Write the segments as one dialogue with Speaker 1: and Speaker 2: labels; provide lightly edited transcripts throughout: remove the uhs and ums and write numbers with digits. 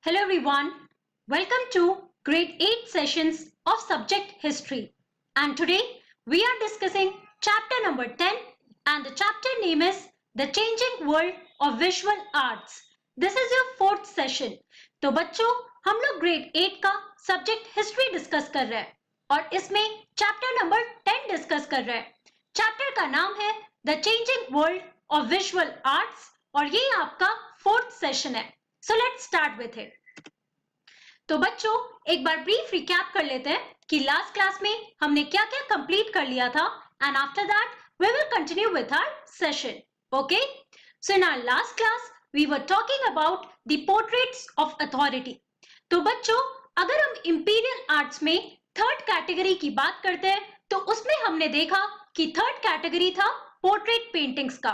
Speaker 1: Hello everyone, welcome to grade 8 sessions of subject history, and today we are discussing chapter number 10 and the chapter name is the changing world of visual arts. This is your fourth session. तो बच्चों हम लोग grade 8 का subject history discuss कर रहे हैं और इसमें chapter number 10 discuss कर रहे हैं. Chapter का नाम है the changing world of visual arts और ये आपका fourth session है. So let's start with it. तो बच्चों एक बार ब्रीफ रिकैप कर लेते हैं कि लास्ट क्लास में हमने क्या क्या कंप्लीट कर लिया था and after that we will continue with our session. Okay, so in our last class we were talking about the portraits of authority. तो बच्चों अगर हम इंपीरियल आर्ट्स में थर्ड कैटेगरी की बात करते हैं तो उसमें हमने देखा कि थर्ड कैटेगरी था पोर्ट्रेट पेंटिंग्स का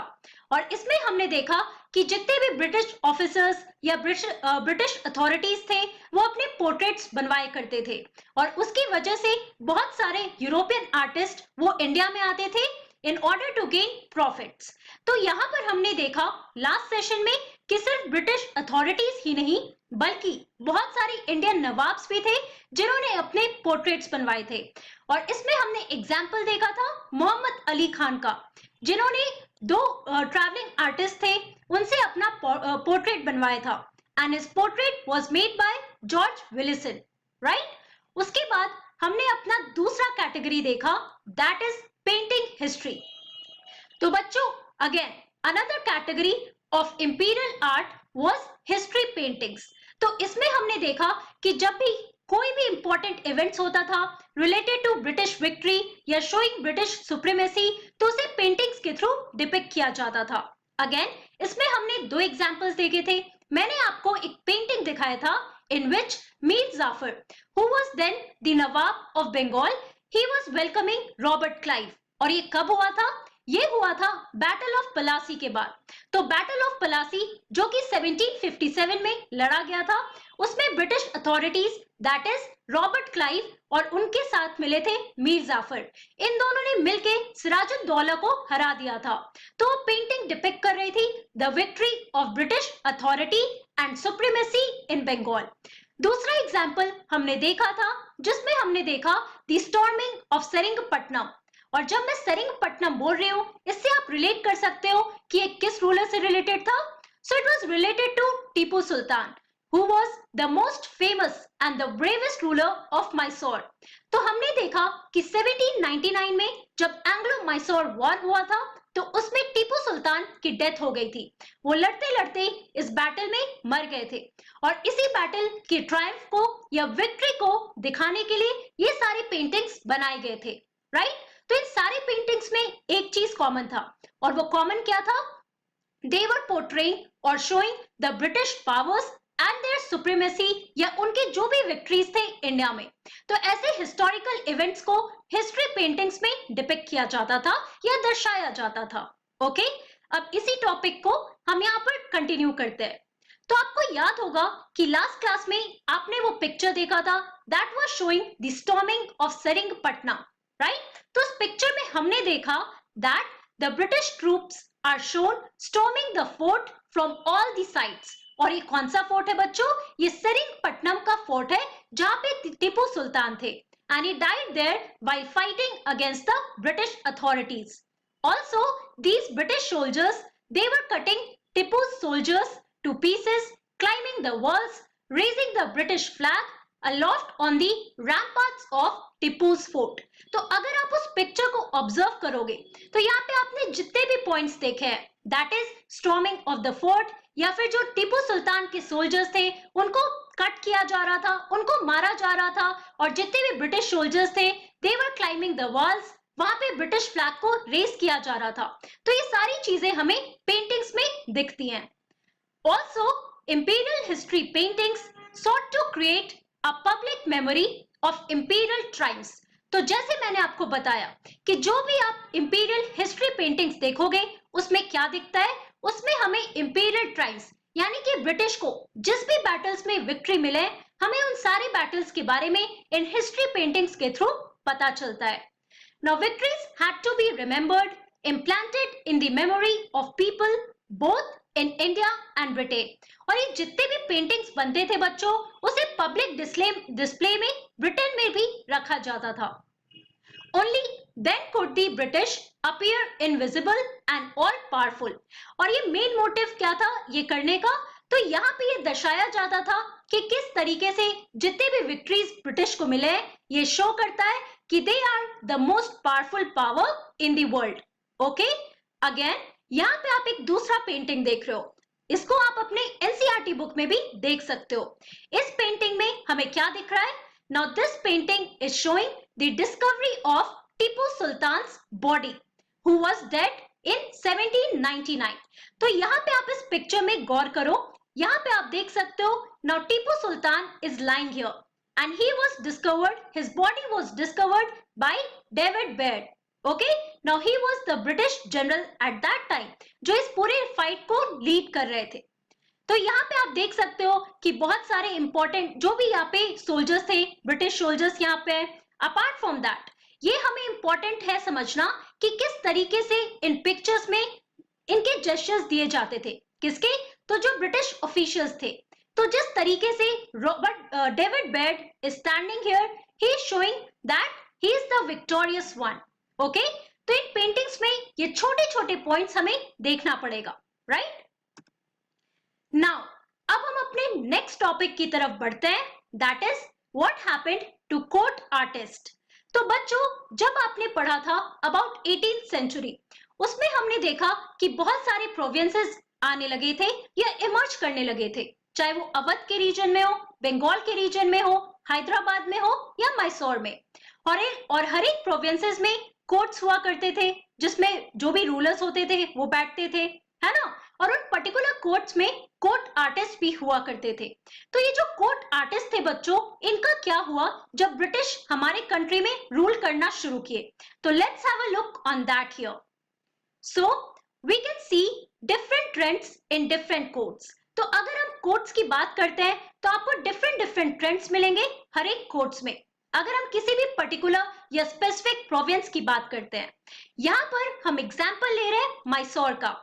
Speaker 1: और इसमें हमने देखा कि जितने भी ब्रिटिश ऑफिसर्स या ब्रिटिश अथॉरिटीज थे वो अपने पोर्ट्रेट्स बनवाए करते थे और उसकी वजह से बहुत सारे यूरोपियन आर्टिस्ट वो इंडिया में आते थे in order to gain profits. तो यहाँ पर हमने देखा लास्ट सेशन में कि सिर्फ ब्रिटिश अथॉरिटीज ही नहीं बल्कि बहुत सारी इंडियन नवाब्स भी थे जिन्होंने अपने पोर्ट्रेट्स बनवाए थे और इसमें हमने एग्जाम्पल देखा था मोहम्मद अली खान का जिन्होंने दो ट्रैवलिंग आर्टिस्ट थे उनसे अपना पोर्ट्रेट बनवाया था and his portrait was made by George Willison, right. उसके बाद हमने अपना दूसरा कैटेगरी देखा दैट इज पेंटिंग हिस्ट्री. तो बच्चों again another category of imperial art was history paintings. तो इसमें हमने देखा कि जब भी कोई भी इंपॉर्टेंट इवेंट्स होता था रिलेटेड टू ब्रिटिश विक्ट्री या शोइंग ब्रिटिश सुप्रीमेसी तो उसे पेंटिंग्स के थ्रू डिपिक्ट किया जाता था. अगेन इसमें हमने दो एग्जांपल्स देखे थे. मैंने आपको एक पेंटिंग दिखाया था in which Mir Jafar who was then the nawab of Bengal he was welcoming Robert Clive और ये कब हुआ था? ये हुआ था बैटल ऑफ पलासी के बाद. तो बैटल ऑफ पलासी जो कि 1757 में लड़ा गया था उसमें British authorities that is Robert Clive और उनके साथ मिले थे मीर जाफर. इन दोनों ने मिलके सिराजुद्दौला को हरा दिया था. तो पेंटिंग डिपिक्ट कर रही थी the victory of British authority and supremacy in Bengal. दूसरा एग्जाम्पल हमने देखा था जिसमें हमने देखा द स्टॉर्मिंग ऑफ सेरिंगपट्टनम और जब मैं सेरिंगपट्टनम बोल रही हूँ इससे आप रिलेट कर सकते हो कि ये किस रूलर से रिलेटेड था. So it was related to Tipu Sultan who was the most famous and the bravest ruler of Mysore. तो हमने देखा कि 1799 में जब एंग्लो मैसूर वॉर हुआ था तो उसमें टीपू सुल्तान की डेथ हो गई थी. वो लड़ते लड़ते इस बैटल में मर गए थे और इसी बैटल की ट्रायम्फ को या विक्ट्री को दिखाने के लिए ये सारे पेंटिंग्स बनाए गए थे, राइट. तो इन सारे पेंटिंग्स में एक चीज कॉमन था और वो कॉमन क्या था? They were portraying or showing the British powers and their supremacy या उनके जो भी विक्ट्रीज थे इंडिया में. तो ऐसे हिस्टोरिकल इवेंट्स को हिस्ट्री पेंटिंग्स में डिपिक्ट किया जाता था या दर्शाया जाता था. ओके, अब इसी टॉपिक को हम यहाँ पर कंटिन्यू करते हैं. तो आपको याद होगा कि लास्ट क्लास में आपने वो पिक्चर देखा था that was showing the storming of Seringapatam, right. तो उस पिक्चर में हमने देखा that the British troops are shown storming the fort from all the sides. और ये कौन सा फोर्ट है बच्चों? ये सेरिंगपट्टनम का फोर्ट है जहां पे टीपू सुल्तान थे and he died there while fighting against the British authorities. Also these British soldiers they were cutting टीपू's soldiers to pieces, climbing the walls, raising the British flag aloft on the ramparts of टीपू's fort. तो अगर आप उस picture को observe करोगे तो यहाँ पे आपने जितने भी पॉइंट्स देखे हैं that is storming of the fort या फिर जो टीपू सुल्तान के सोल्जर्स थे उनको कट किया जा रहा था, उनको मारा जा रहा था और जितने भी ब्रिटिश सोल्जर्स थे दे वर क्लाइंबिंग द वॉल्स, वहां पे ब्रिटिश फ्लैग को रेस किया जा रहा था. तो ये सारी चीजें हमें पेंटिंग्स में दिखती हैं. Also imperial history paintings sought to create a public memory of imperial triumphs. तो जैसे मैंने आपको बताया कि जो भी आप इंपीरियल हिस्ट्री पेंटिंग्स देखोगे उसमें क्या दिखता है? उसमें हमें इंपीरियल ट्रायम्फ्स यानी कि ब्रिटिश को जिस भी बैटल्स में विक्ट्री मिले हमें उन सारे बैटल्स के बारे में इन हिस्ट्री पेंटिंग्स के थ्रू पता चलता है. Now victories had to be remembered, implanted in the memory of people both in India and Britain. और ये जितने भी पेंटिंग्स बनते थे बच्चों, उसे पब्लिक डिस्प्ले में ब्रिटेन में भी रखा जाता था। Only then could the British appear invisible and all powerful। और ये मेन मोटिव क्या था ये करने का? तो यहाँ पे ये दर्शाया जाता था कि किस तरीके से जितने भी विक्ट्रीज ब्रिटिश को मिले हैं, ये शो करता है कि they are the most powerful power in the world. Okay, again यहाँ पे आप एक दूसरा पेंटिंग देख रहे हो, इसको आप अपने एनसीईआरटी बुक में भी देख सकते हो। इस पेंटिंग में हमें क्या दिख रहा है? Now this painting is showing the discovery of Tipu Sultan's body, who was dead in 1799। तो यहाँ पे आप इस पिक्चर में गौर करो, यहाँ पे आप देख सकते हो, now Tipu Sultan is lying here and he was discovered, his body was discovered by David Baird। Okay, now he was the British general at that time, जो इस पूरे फाइट को लीड कर रहे थे। तो यहाँ पे आप देख सकते हो कि बहुत सारे इंपॉर्टेंट जो भी यहाँ पे सोल्जर्स थे, ब्रिटिश सोल्जर्स यहाँ पे। अपार्ट फ्रॉम दैट, ये हमें इंपॉर्टेंट है समझना कि किस तरीके से इन पिक्चर्स में इनके जेस्चर्स दिए जाते थे। किसके? तो जो ब्रिटिश ऑफिशियल्स थे। तो जिस तरीके से David bed is standing here, he is showing that he is the victorious one. Okay, तो इन पेंटिंग्स में ये छोटे छोटे पॉइंट्स हमें देखना पड़ेगा, राइट? नाउ अब हम अपने नेक्स्ट टॉपिक की तरफ बढ़ते हैं, that is what happened to court artist. तो बच्चों, जब आपने पढ़ा था अबाउट 18th सेंचुरी, उसमें हमने देखा कि बहुत सारे प्रोविंसेस आने लगे थे या इमर्ज करने लगे थे, चाहे वो अवध के रीजन में हो, बंगाल के रीजन में हो, हैदराबाद में हो या मैसूर में। और हर एक प्रोविंसेस में कोर्ट्स हुआ करते थे, जिसमें जो भी रूलर्स होते थे वो बैठते थे, है ना? और उन पर्टिकुलर कोर्ट्स में कोर्ट आर्टिस्ट भी हुआ करते थे। तो ये जो कोर्ट आर्टिस्ट थे बच्चों, इनका क्या हुआ जब ब्रिटिश हमारे कंट्री में रूल करना शुरू किए? तो let's have a look on that here. So we can see different trends in different courts. तो अगर हम कोर्ट्स की बात करते हैं तो आपको डिफरेंट ट्रेंड्स मिलेंगे हर एक कोर्ट्स में। अगर हम किसी भी पर्टिकुलर या स्पेसिफिक प्रोविंस की बात करते हैं, यहाँ पर हम एग्जाम्पल ले रहे हैं मैसूर का।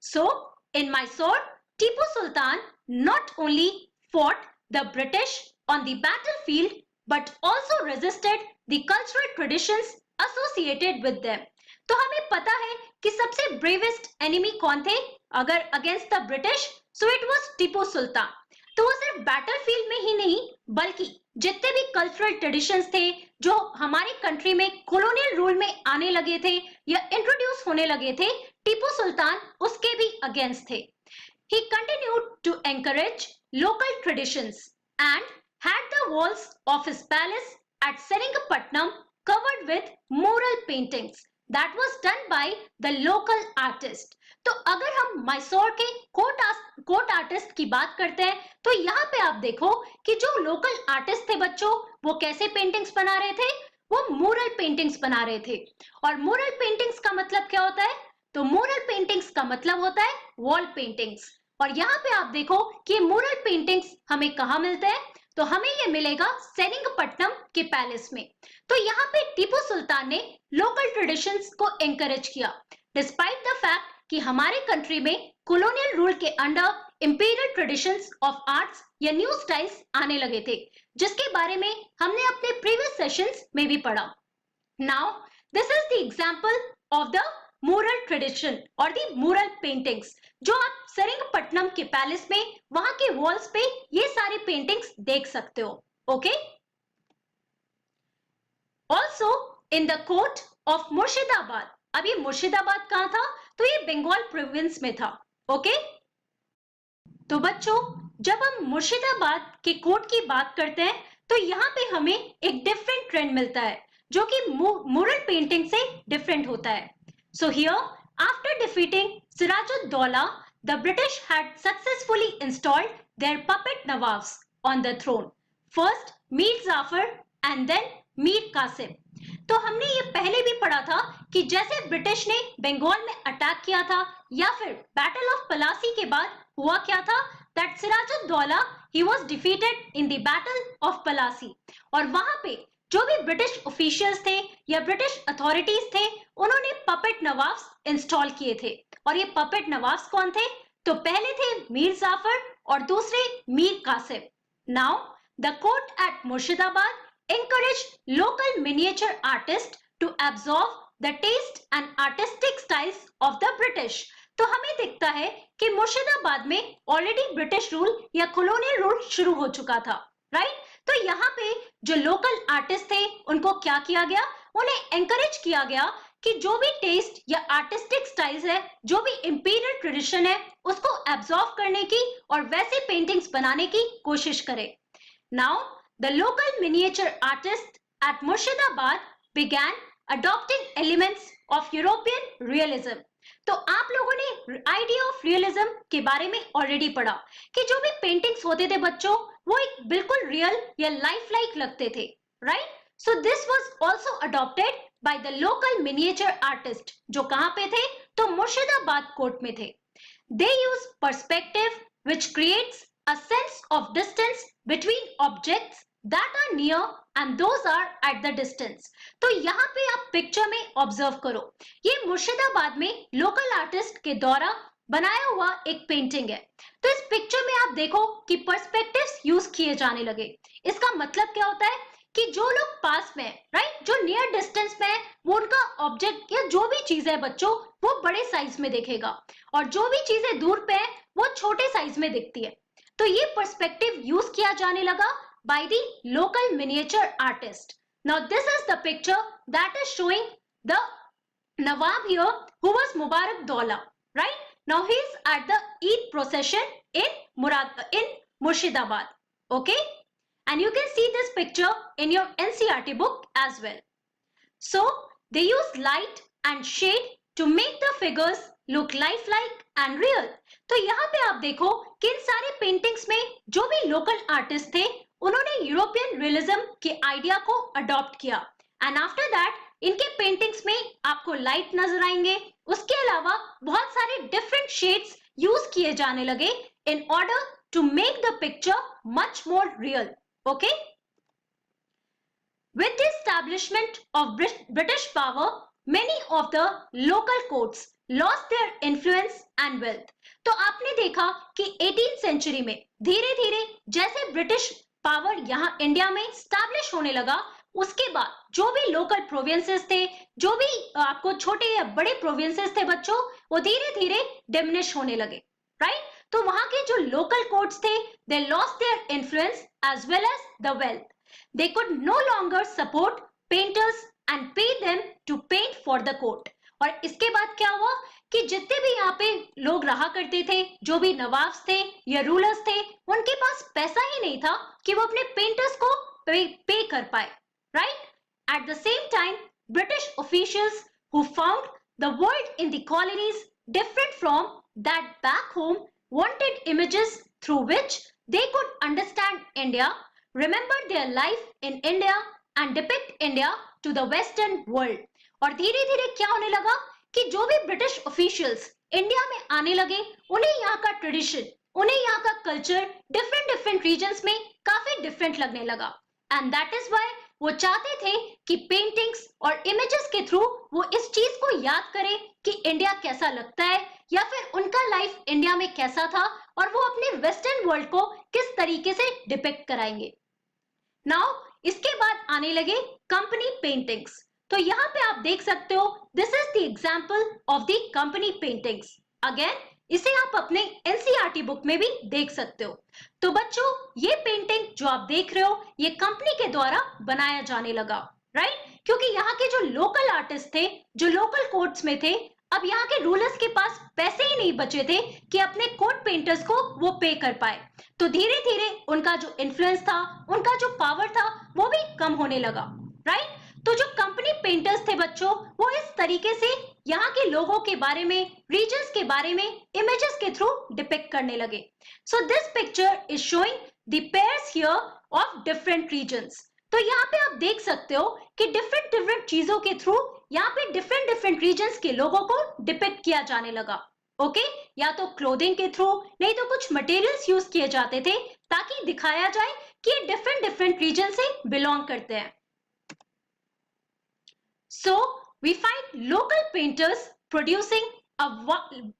Speaker 1: सो in Mysore, Tipu Sultan not only fought the British on the battlefield but also resisted the cultural traditions associated with them। तो हमें पता है कि सबसे ब्रेवेस्ट एनिमी कौन थे अगर against the British? So it was Tipu Sultan. तो वो सिर्फ बैटलफील्ड में ही नहीं, बल्कि जितने भी कल्चरल ट्रेडिशंस थे जो हमारी कंट्री में कॉलोनियल रूल में आने लगे थे या इंट्रोड्यूस होने लगे थे, टीपू सुल्तान उसके भी अगेंस्ट थे। He continued to encourage local traditions and had the walls of his palace at Seringamapatnam covered with mural paintings that was done by the local artist। तो अगर हम मैसूर के कोर्ट आर्टिस्ट की बात करते हैं तो यहाँ पे आप देखो कि जो लोकल आर्टिस्ट थे बच्चों, वो कैसे पेंटिंग्स बना रहे थे? वो मुरल पेंटिंग्स बना रहे थे। और मुरल पेंटिंग्स का मतलब क्या होता है? तो मुरल पेंटिंग्स का मतलब होता है वॉल पेंटिंग्स। और यहाँ पे आप देखो कि मुरल पेंटिंग्स हमें कहाँ मिलते हैं? तो हमें ये मिलेगा सेरिंगपट्टनम के पैलेस में। तो यहाँ पे टीपू सुल्तान ने लोकल ट्रेडिशंस को एनकरेज किया, डिस्पाइट द फैक्ट कि हमारे कंट्री में कॉलोनियल रूल के under imperial traditions of arts या न्यू स्टाइल्स आने लगे थे, जिसके बारे में हमने अपने प्रीवियस सेशंस में भी पढ़ा। Now this is the example of the मुरल ट्रेडिशन और दी मुरल पेंटिंग्स, जो आप सेरिंगपट्टनम के पैलेस में वहां के वॉल्स पे ये सारी पेंटिंग्स देख सकते हो। Okay, also in the court of Murshidabad. अब ये मुर्शिदाबाद कहाँ था? तो ये बंगाल प्रोविंस में था। ओके, तो बच्चों जब हम मुर्शिदाबाद के कोर्ट की बात करते हैं तो यहाँ पे हमें एक डिफरेंट ट्रेंड मिलता है जो कि मुरल पेंटिंग से डिफरेंट होता है। So here, after defeating Siraj-ud-Dawla, the British had successfully installed their puppet Nawabs on the throne. First Mir Jafar and then Mir Qasim. तो हमने ये पहले भी पढ़ा था कि जैसे ब्रिटिश ने बंगाल में अटैक किया था या फिर बैटल ऑफ पलासी के बाद हुआ क्या था, that Siraj-ud-Dawla he was defeated in the battle of Palasi. और वहां पे जो भी ब्रिटिश ऑफिशियल्स थे या ब्रिटिश अथॉरिटीज थे, उन्होंने पपेट नवाब्स इंस्टॉल किए थे। और ये पपेट नवाब्स कौन थे? तो पहले थे मीर जाफर और दूसरे Mir Qasim. Now, the court at Murshidabad encouraged local miniature artists to absorb the taste and artistic styles of the British. तो हमें दिखता है कि मुर्शिदाबाद में ऑलरेडी ब्रिटिश रूल या कॉलोनियल रूल शुरू हो चुका था, राइट? तो यहाँ पे जो लोकल आर्टिस्ट थे उनको क्या किया गया, उन्हें एंकरेज किया गया कि जो भी टेस्ट या आर्टिस्टिक स्टाइल्स है, जो भी इंपीरियल ट्रेडिशन है, उसको एब्जॉर्ब करने की और वैसे पेंटिंग्स बनाने की कोशिश करे. Now the local miniature artist eight Murshidabad began adopting elements of European realism. तो आप लोगों ने आइडिया ऑफ रियलिज्म के बारे में ऑलरेडी पढ़ा कि जो भी पेंटिंग्स होते थे बच्चों, वो एक बिल्कुल रियल या लाइफ लाइक लगते थे, right? So this was also adopted by the local miniature artist, जो कहां पे थे, तो मुर्शिदाबाद कोर्ट में थे. They use perspective which creates a sense of distance between objects that are near and those are at the distance. तो यहाँ पे आप पिक्चर में ऑब्जर्व करो, ये मुर्शिदाबाद में लोकल आर्टिस्ट के द्वारा बनाया हुआ एक पेंटिंग है. तो इस पिक्चर में आप देखो कि पर्सपेक्टिव्स यूज किए जाने लगे. इसका मतलब क्या होता है कि जो लोग पास में है, राइट, जो नियर डिस्टेंस में है, वो उनका ऑब्जेक्ट या जो भी चीज है बच्चों, वो बड़े साइज में दिखेगा, और जो भी चीजें दूर पे है वो छोटे साइज में दिखती है. तो ये पर्सपेक्टिव यूज किया जाने लगा by the local miniature artist. Now this is the picture that is showing the Nawab here, who was Mubarak Daulah, right? Now he is at the Eid procession in Murshidabad, okay? And you can see this picture in your NCERT book as well. So they use light and shade to make the figures look lifelike and real. तो यहाँ पे आप देखो कि इन सारे paintings में जो भी लोकल आर्टिस्ट थे, उन्होंने यूरोपियन रियलिज्म के आइडिया को अडॉप्ट किया. एंड आफ्टर दैट इनके पेंटिंग्स में आपको लाइट नजर आएंगे. उसके अलावा बहुत सारे डिफरेंट शेड्स यूज किए जाने लगे in order to make the picture much more real. Okay, with the establishment of British power, many of the local courts lost their influence and wealth. तो आपने देखा कि 18th सेंचुरी में धीरे धीरे जैसे ब्रिटिश पावर यहाँ इंडिया में स्टैब्लिश होने लगा, उसके बाद जो भी लोकल प्रोविंसेस थे, जो भी आपको छोटे या बड़े प्रोविंसेस थे बच्चों, वो धीरे धीरे डिमिनिश होने लगे, राइट? तो वहां के जो लोकल कोर्ट्स थे, they lost their influence as well as the wealth. They could no longer support painters and pay them to paint for the court. और इसके बाद क्या हुआ कि जितने भी यहाँ पे लोग रहा करते थे, जो भी नवाब्स थे या रूलर्स थे, उनके पास पैसा ही नहीं था कि वो अपने पेंटर्स को पे कर पाए, right? At the same time, British officials who found the world in the colonies different from that back home wanted images through which they could understand India, remember their life in India and depict India to the Western world. और धीरे धीरे क्या होने लगा कि जो भी British officials India में आने लगे, उन्हें यहाँ का ट्रेडिशन, उन्हें यहाँ का कल्चर डिफरेंट रीजन्स में काफी डिफरेंट लगने लगा. एंड दैट इज व्हाई वो चाहते थे कि पेंटिंग्स और इमेजेस के थ्रू वो इस चीज को याद करे कि इंडिया कैसा लगता है, या फिर उनका लाइफ इंडिया में कैसा था, और वो अपने वेस्टर्न वर्ल्ड को किस तरीके से डिपिक्ट कराएंगे. नाउ इसके बाद आने लगे कंपनी पेंटिंग्स. तो यहाँ पे आप देख सकते हो, this is the example of the company paintings. Again इसे आप अपने एनसीईआरटी बुक में भी देख सकते हो. तो बच्चों, ये पेंटिंग जो आप देख रहे हो, ये कंपनी के द्वारा बनाया जाने लगा, राइट? क्योंकि यहाँ के जो लोकल आर्टिस्ट थे, जो लोकल कोर्ट्स में थे, अब यहाँ के रूलर्स के पास पैसे ही नहीं बचे थे कि अपने कोर्ट पेंटर्स को वो पे कर पाए. तो धीरे धीरे उनका जो इन्फ्लुएंस था, उनका जो पावर था, वो भी कम होने लगा, राइट? तो जो कंपनी पेंटर्स थे बच्चों, वो इस तरीके से यहाँ के लोगों के बारे में, रीजन्स के बारे में इमेजेस के थ्रू डिपिक्ट करने लगे. So this picture is showing the pairs here of different regions. तो यहाँ पे आप देख सकते हो कि डिफरेंट चीजों के थ्रू यहाँ पे डिफरेंट रीजन्स के लोगों को डिपिक्ट किया जाने लगा. ओके, या तो क्लोथिंग के थ्रू, नहीं तो कुछ मटेरियल्स यूज किए जाते थे ताकि दिखाया जाए कि ये डिफरेंट रीजन से बिलोंग करते हैं. So we find local painters producing A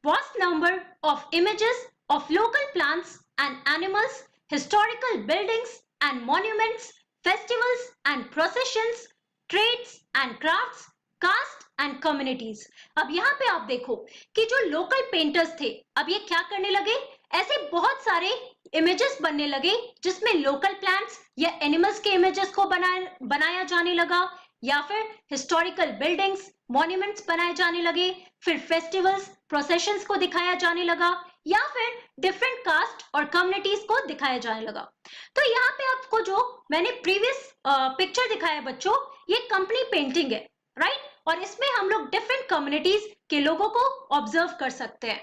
Speaker 1: vast number of images of local plants and animals, historical buildings and monuments, festivals and processions, trades and crafts, caste and communities. अब यहाँ पे आप देखो कि जो लोकल पेंटर्स थे अब ये क्या करने लगे, ऐसे बहुत सारे इमेजेस बनने लगे जिसमें लोकल प्लांट्स या एनिमल्स के इमेजेस को बनाया जाने लगा, या फिर हिस्टोरिकल बिल्डिंग्स मॉन्यूमेंट्स बनाए जाने लगे, फिर फेस्टिवल्स प्रोसेशंस को दिखाया जाने लगा, या फिर डिफरेंट कास्ट और कम्युनिटीज को दिखाया जाने लगा। तो यहाँ पे आपको जो मैंने प्रीवियस पिक्चर दिखाया बच्चों, ये कंपनी पेंटिंग है, राइट? और इसमें हम लोग डिफरेंट कम्युनिटीज के लोगों को ऑब्जर्व कर सकते हैं।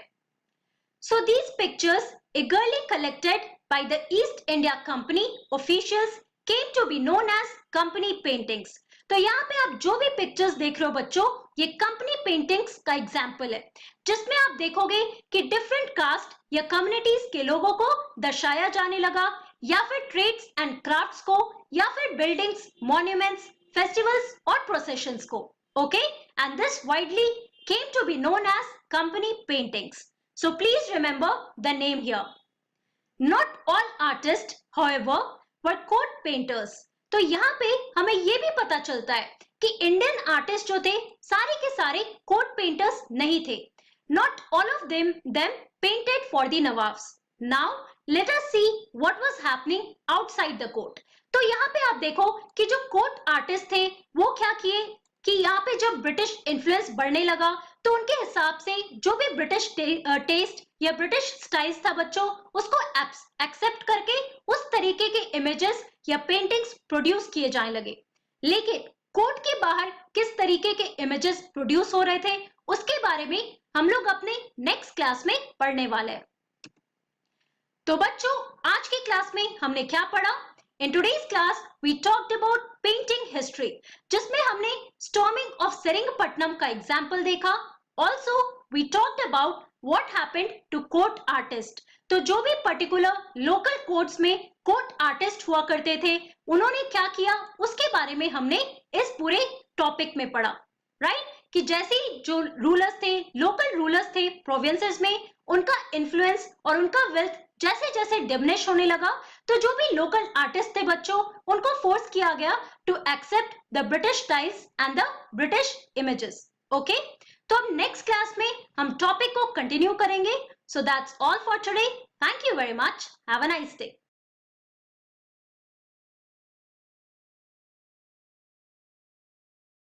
Speaker 1: So these pictures, eagerly collected by the East India Company officials, came to be known as company paintings. तो यहाँ पे आप जो भी पिक्चर्स देख रहे हो बच्चों, ये कंपनी पेंटिंग्स का एग्जाम्पल है, जिसमें आप देखोगे कि डिफरेंट कास्ट या कम्युनिटीज के लोगों को दर्शाया जाने लगा, या फिर ट्रेड्स एंड क्राफ्ट्स को, या फिर बिल्डिंग्स, मॉन्यूमेंट्स, फेस्टिवल्स और प्रोसेशंस को। Okay, and this widely came to be known as company paintings. So please remember the name here. Not all artists, however, were court painters. तो यहाँ पे हमें ये भी पता चलता है कि इंडियन आर्टिस्ट जो थे सारे के सारे कोर्ट पेंटर्स नहीं थे. Not all of them painted for the Nawabs. Now let us see what was happening outside the court. तो यहाँ पे आप देखो कि जो कोर्ट आर्टिस्ट थे वो क्या किए कि यहाँ पे जब ब्रिटिश इन्फ्लुएंस बढ़ने लगा तो उनके हिसाब से जो भी ब्रिटिश टेस्ट या ब्रिटिश स्टाइल्स था बच्चों, उसको एक्सेप्ट करके उस तरीके के इमेजेस या पेंटिंग्स प्रोड्यूस किए जाने लगे. लेकिन कोर्ट के बाहर किस तरीके के इमेजेस प्रोड्यूस हो रहे थे उसके बारे में हम लोग अपने नेक्स्ट क्लास में पढ़ने वाले हैं. तो बच्चों आज की क्लास में हमने क्या पढ़ा? In today's class, we talked about painting history, जिसमें हमने storming of Seringapatam का example देखा. Also, we talked about what happened to court artist. तो जो भी particular local courts में court artist हुआ करते थे, उन्होंने क्या किया उसके बारे में हमने इस पूरे topic में पढ़ा, right? कि जैसे जो रूलर्स थे, लोकल रूलर्स थे प्रोविंसेस में, उनका इन्फ्लुएंस और उनका वेल्थ जैसे जैसे डिमिनिश होने लगा, तो जो भी लोकल आर्टिस्ट थे बच्चों, उनको फोर्स किया गया to accept the British styles and the British images. Okay, तो अब नेक्स्ट क्लास में हम टॉपिक को कंटिन्यू करेंगे. So that's all for today. Thank you very much. Have a nice day.